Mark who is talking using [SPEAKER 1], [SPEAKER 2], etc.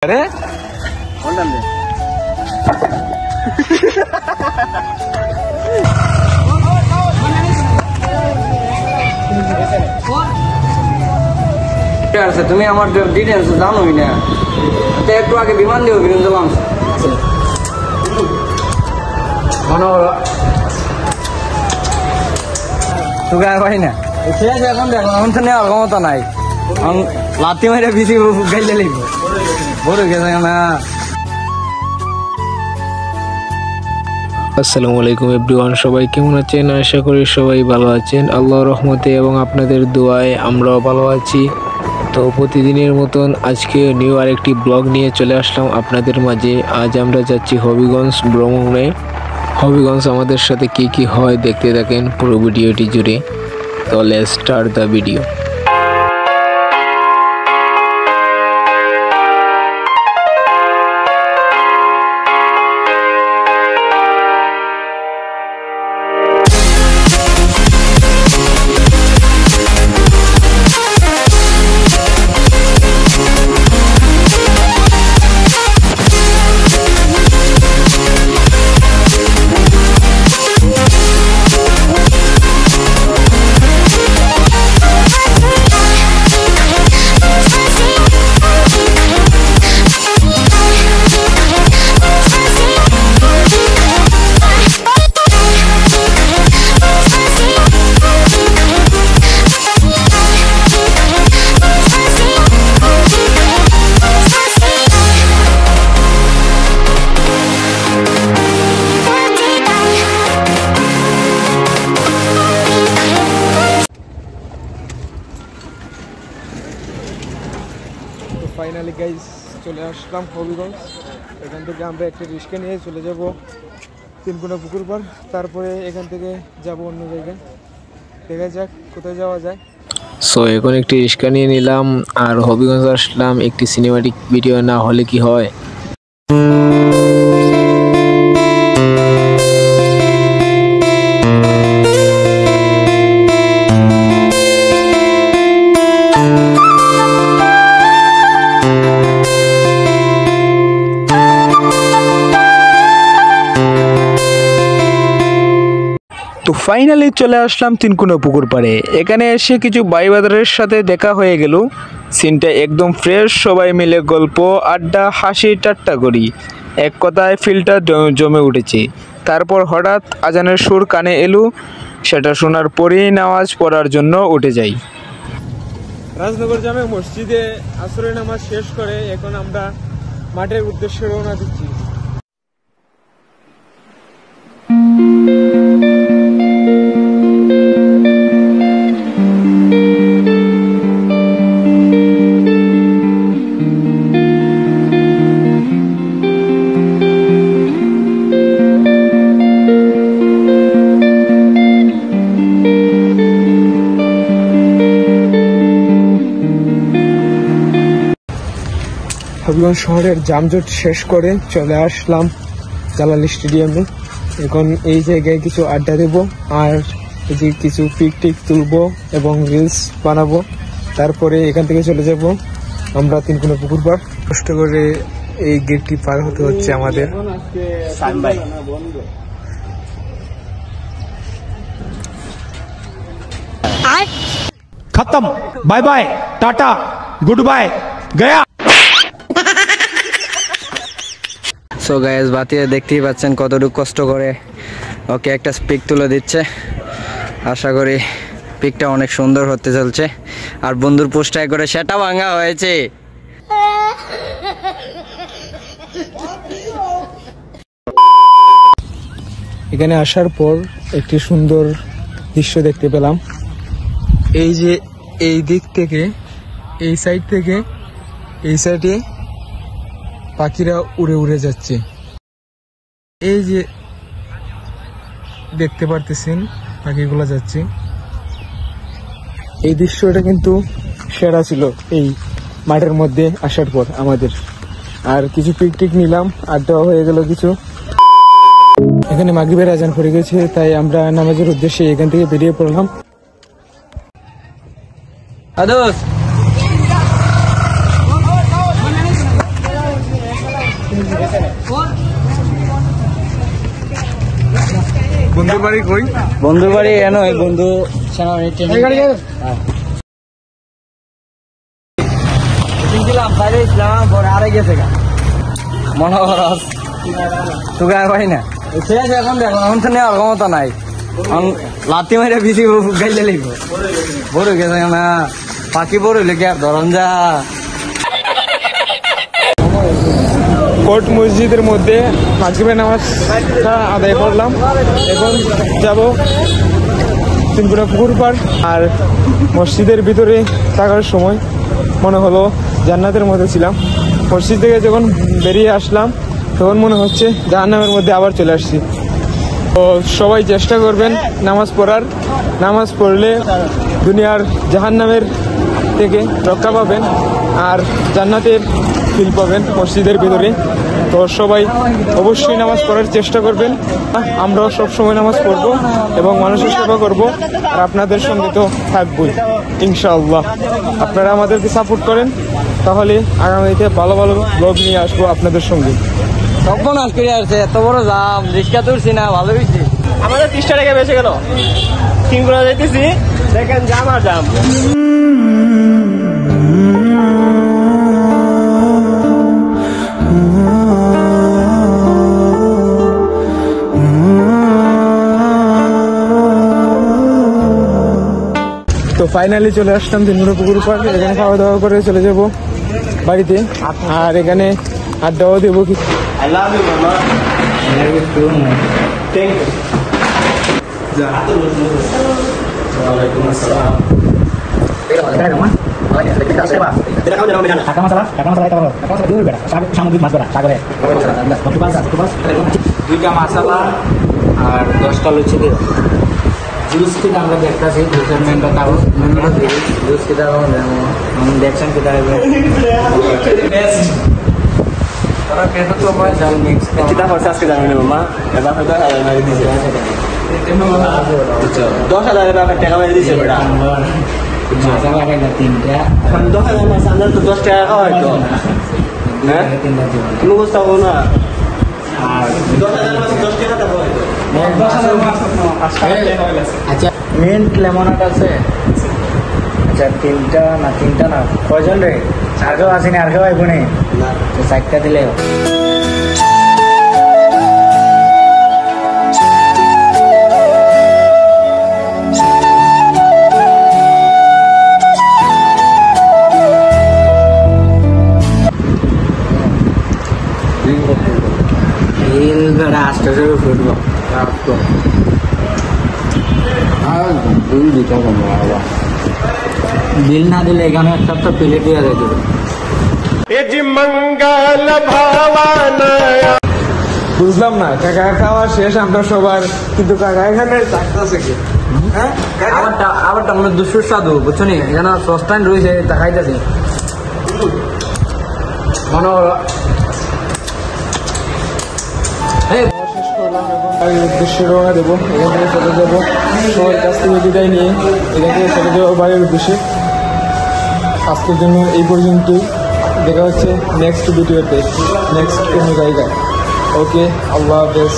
[SPEAKER 1] अरे তুমি আমার ডিটেলস জানোই না, একটু আগে বিমান দিয়ে বীরেন্দ্র লাম ভাই না এখন দেখো এখন তো নেওয়ার ক্ষমতা নাই, লাথি মারে বেশি গাইলে লিখবো বড় গেছে না।
[SPEAKER 2] আসসালামু আলাইকুম এভরিওয়ান, সবাই কেমন আছেন? আশা করি সবাই ভালো আছেন আল্লাহর রহমতে এবং আপনাদের দোয়ায় আমরাও ভালো আছি। তো প্রতিদিনের মতন আজকে নিউ আরেকটি ব্লগ নিয়ে চলে আসলাম আপনাদের মাঝে। আজ আমরা যাচ্ছি হবিগঞ্জ ভ্রমণে। হবিগঞ্জ আমাদের সাথে কি কি হয় দেখতে থাকেন পুরো ভিডিওটি জুড়ে। তো let's start the video.
[SPEAKER 1] Finally guys চলে আসলাম হবিগঞ্জ। এখান থেকে আমরা একটা রিক্সা নিয়ে চলে যাব তিনকোনা পুকুর পার, তারপরে এখান থেকে যাব অন্য জায়গায়। দেখা যাক কোথায় যাওয়া যায়।
[SPEAKER 2] সো এখন একটি রিক্সা নিয়ে নিলাম আর হবিগঞ্জ আসলাম। একটি সিনেমাটিক ভিডিও না হলে কি হয়।
[SPEAKER 1] তো ফাইনালি চলে আসলাম তিনকোনা পুকুর পাড়ে। এখানে এসে কিছু ভাই বাজারের সাথে দেখা হয়ে গেল। সিনটা একদম ফ্রেশ, সবাই মিলে গল্প আড্ডা হাসি ঠাট্টা করি, এক কথায় ফিলটা জমে উঠেছে। তারপর হঠাৎ আজানের সুর কানে এলো, সেটা শোনার পরেই নামাজ পড়ার জন্য উঠে যাই। রাজনগর জামে মসজিদে আসরের নামাজ শেষ করে এখন আমরা মাঠের উদ্দেশ্যে রওনা দিচ্ছি। হবিগঞ্জ শহরের যানজট শেষ করে চলে আসলাম জালাল স্টেডিয়ামে। এখন এই জায়গায় কিছু আড্ডা দেব আর এই যে কিছু পিকটিক তুলবো এবং রিলস বানাবো। তারপরে এখান থেকে চলে যাব আমরা তিনকোনা পুকুর পাড়। কষ্ট করে এই গেটটি পার হতে হচ্ছে আমাদের।
[SPEAKER 3] खत्म, bye bye, tata, goodbye, गया।
[SPEAKER 4] সো গাইস বাতিয়ে দেখতেই পাচ্ছেন কতটুকু কষ্ট করে ওকে একটা পিক তুলে দিচ্ছে। আশা করি পিকটা অনেক সুন্দর হতে চলছে। আর বন্ধুর পোস্টায় করে সেটা ভাঙা হয়েছে।
[SPEAKER 1] এখানে আসার পর একটি সুন্দর দৃশ্য দেখতে পেলাম। এই যে এই দিক থেকে এই সাইড থেকে এই সাইডে পাখিরা উড়ে উড়ে যাচ্ছে। এই যে দেখতে পারতেছেন পাখিগুলো যাচ্ছে। এই দৃশ্যটা কিন্তু সেরা ছিল এই মাঠের মধ্যে আসার পর আমাদের। আর কিছু পিকটিক নিলাম, আড্ডা হয়ে গেল কিছু। এখানে মাগরিবের আজান পড়ে গেছে, তাই আমরা নামাজের উদ্দেশ্যে এখান থেকে বেরিয়ে পড়লাম। বন্ধুর বাড়ি কই?
[SPEAKER 4] বন্ধুর বাড়ি এন বন্ধু বাইরে ইসলাম পরে আরে গেছে গা মনে কর তোকে আর পাই না শেষ এখন দেখো এখন তো নেওয়ার ক্ষমতা নাই লাতি মাইরা বেশি গাইলে লিখব বড় গেছে না পাখি বড় লেগে আর ধরন যা
[SPEAKER 1] কোর্ট মসজিদের মধ্যে মাগরিবের নামাজটা আদায় করলাম। এখন যাব তিনকুনা পুকুর পাড়। আর মসজিদের ভিতরে থাকার সময় মনে হলো জান্নাতের মধ্যে ছিলাম। মসজিদ থেকে যখন বেরিয়ে আসলাম তখন মনে হচ্ছে জাহান্নামের মধ্যে আবার চলে আসছি। তো সবাই চেষ্টা করবেন নামাজ পড়ার। নামাজ পড়লে দুনিয়ার জাহান্নামের থেকে রক্ষা পাবেন আর জান্নাতের ফিল পাবেন মসজিদের ভিতরে। তো সবাই অবশ্যই নামাজ পড়ার চেষ্টা করবেন। আমরাও সবসময় নামাজ পড়ব এবং মানুষের সেবা করব আর আপনাদের সঙ্গে তো থাকবই ইনশাআল্লাহ। আপনারা আমাদেরকে সাপোর্ট করেন তাহলে আগামীতে ভালো ভালো ব্লগ নিয়ে আসবো আপনাদের সঙ্গে।
[SPEAKER 4] তখন আজ করে আসছে এত বড় জাম রিক্সা তুলছি না ভালো হয়েছে
[SPEAKER 5] আমাদের 30 টাকা বেঁচে গেল তিনগুলা যাইতেছি দেখেন জাম আর জাম
[SPEAKER 1] তো ফাইনালি চলে আসলাম তিনগুনা পুকুর পাড়। এখানে খাওয়া দাওয়া করে চলে যাব বাড়িতে আর এখানে আড্ডাও দেবো। কি
[SPEAKER 5] I love you mama thank you ওয়ালাইকুম আসসালাম
[SPEAKER 2] দুইটা মশলা আর 10টা লুচি দিও জুস কিনা আমরা দেখতেছি জুসের মেনটা তাও জুস কিনা আমি দেখছেন কিনা তারা পেটো তো ভাই জাল মিক্স
[SPEAKER 5] kita খরচ আজকে জানি না মামা এবার হয়তো হাজার মারি দিছে 10,000 টাকা টাকা মারি দিছে বেটা
[SPEAKER 2] মাছা লাগাই না তিনটা
[SPEAKER 5] এখন 10,000 মাস আমরা তো 10 টাকা খাওয়াই তো হ্যাঁ তুমি বুঝতাও না
[SPEAKER 2] আর
[SPEAKER 5] 10,000 মাস 10 টাকা তো খাওয়াই তো
[SPEAKER 2] 10,000 মাছ আচ্ছা মিন্ট লেমনেড আছে আচ্ছা তিনটা না কয়জন রে আর কেউ আসেনি আর কেউ আইব নি তো 4টা দিলে আস্তে ফুটবল বিল না দিলে এখানে একটা তো প্লেট দেওয়া যেত
[SPEAKER 1] বুঝলাম না কাকা খাওয়া শেষ আমরা সবার, কিন্তু কাকা এখানে চাকতাছে কি
[SPEAKER 4] আবারটা মনে দুঃসুস্বাদু বুঝছো নি এখানে সস্তান রয়েছে দেখাইতেছি মনে হলো
[SPEAKER 1] শেষ করলাম এবং বাড়ির উদ্দেশ্যে রওনা দেবো। এখান থেকে চলে যাবো সবার কাছ থেকে বিদায় নিয়ে এখান থেকে চলে যাবো বাড়ির উদ্দেশ্যে। আজকের জন্য এই পর্যন্তই, দেখা হচ্ছে নেক্সট ভিডিওতে নেক্সট কোনো জায়গায়। ওকে, আল্লাহ হাফেজ।